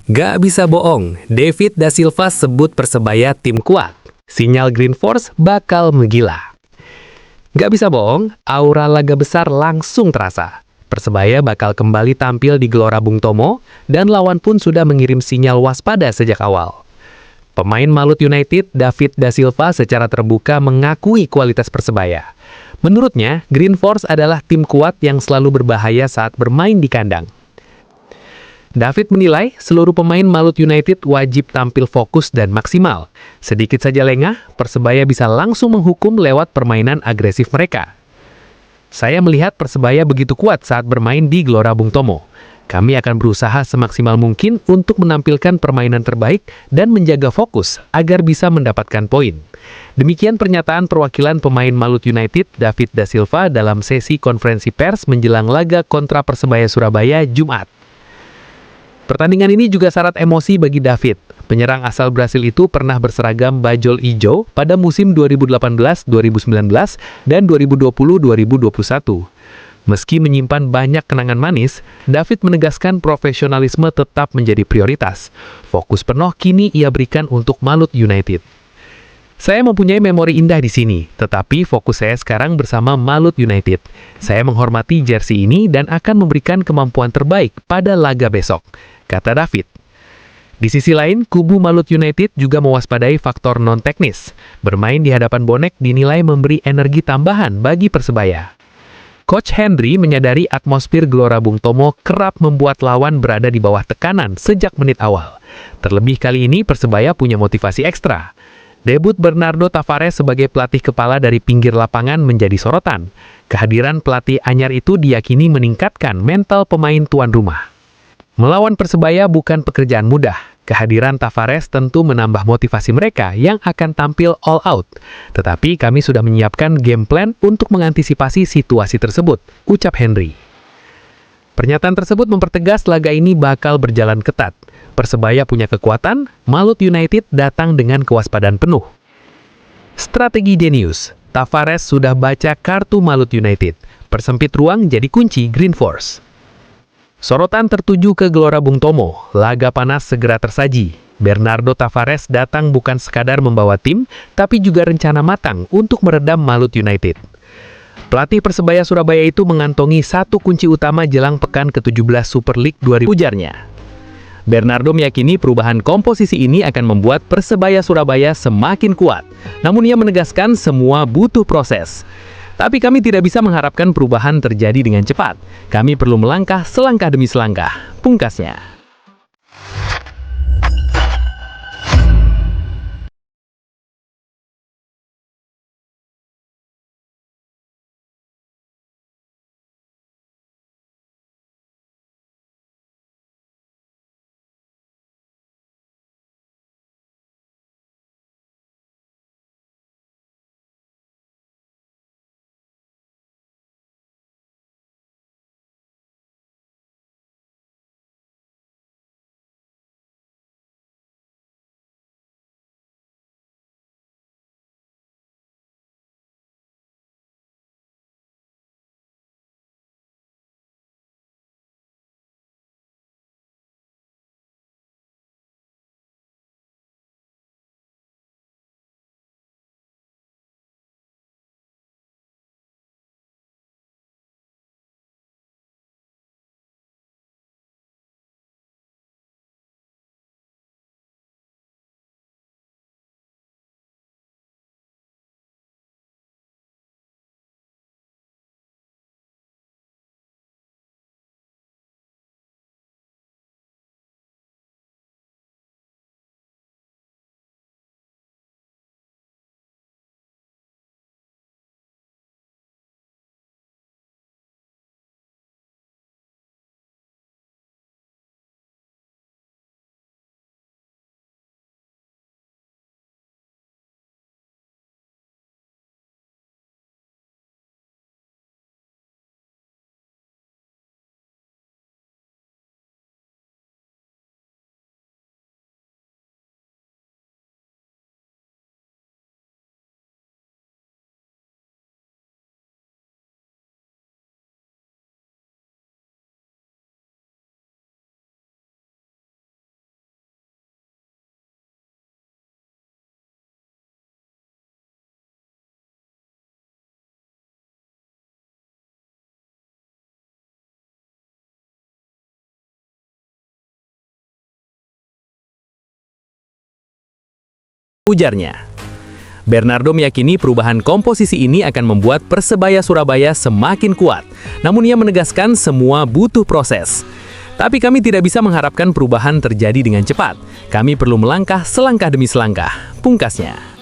Gak bisa bohong, David da Silva sebut Persebaya tim kuat. Sinyal Green Force bakal menggila. Gak bisa bohong, aura laga besar langsung terasa. Persebaya bakal kembali tampil di Gelora Bung Tomo, dan lawan pun sudah mengirim sinyal waspada sejak awal. Pemain Malut United, David da Silva secara terbuka mengakui kualitas Persebaya. Menurutnya, Green Force adalah tim kuat yang selalu berbahaya saat bermain di kandang. David menilai seluruh pemain Malut United wajib tampil fokus dan maksimal. Sedikit saja lengah, Persebaya bisa langsung menghukum lewat permainan agresif mereka. Saya melihat Persebaya begitu kuat saat bermain di Gelora Bung Tomo. Kami akan berusaha semaksimal mungkin untuk menampilkan permainan terbaik dan menjaga fokus agar bisa mendapatkan poin. Demikian pernyataan perwakilan pemain Malut United, David da Silva, dalam sesi konferensi pers menjelang laga kontra Persebaya Surabaya Jumat. Pertandingan ini juga syarat emosi bagi David. Penyerang asal Brasil itu pernah berseragam bajul ijo pada musim 2018-2019 dan 2020-2021. Meski menyimpan banyak kenangan manis, David menegaskan profesionalisme tetap menjadi prioritas. Fokus penuh kini ia berikan untuk Malut United. Saya mempunyai memori indah di sini, tetapi fokus saya sekarang bersama Malut United. Saya menghormati jersey ini dan akan memberikan kemampuan terbaik pada laga besok, kata David. Di sisi lain, kubu Malut United juga mewaspadai faktor non-teknis. Bermain di hadapan bonek dinilai memberi energi tambahan bagi Persebaya. Coach Henry menyadari atmosfer Gelora Bung Tomo kerap membuat lawan berada di bawah tekanan sejak menit awal. Terlebih kali ini Persebaya punya motivasi ekstra. Debut Bernardo Tavares sebagai pelatih kepala dari pinggir lapangan menjadi sorotan. Kehadiran pelatih anyar itu diyakini meningkatkan mental pemain tuan rumah. Melawan Persebaya bukan pekerjaan mudah. Kehadiran Tavares tentu menambah motivasi mereka yang akan tampil all out. Tetapi kami sudah menyiapkan game plan untuk mengantisipasi situasi tersebut, ucap Henry. Pernyataan tersebut mempertegas laga ini bakal berjalan ketat. Persebaya punya kekuatan, Malut United datang dengan kewaspadaan penuh. Strategi Denius, Tavares sudah baca kartu Malut United. Persempit ruang jadi kunci Green Force. Sorotan tertuju ke Gelora Bung Tomo, laga panas segera tersaji. Bernardo Tavares datang bukan sekadar membawa tim, tapi juga rencana matang untuk meredam Malut United. Pelatih Persebaya Surabaya itu mengantongi satu kunci utama jelang pekan ke-17 Super League 2000, ujarnya. Bernardo meyakini perubahan komposisi ini akan membuat Persebaya Surabaya semakin kuat. Namun ia menegaskan semua butuh proses. Tapi kami tidak bisa mengharapkan perubahan terjadi dengan cepat. Kami perlu melangkah selangkah demi selangkah, pungkasnya. ujarnya. Bernardo meyakini perubahan komposisi ini akan membuat Persebaya Surabaya semakin kuat. Namun ia menegaskan semua butuh proses. Tapi kami tidak bisa mengharapkan perubahan terjadi dengan cepat. Kami perlu melangkah selangkah demi selangkah, pungkasnya.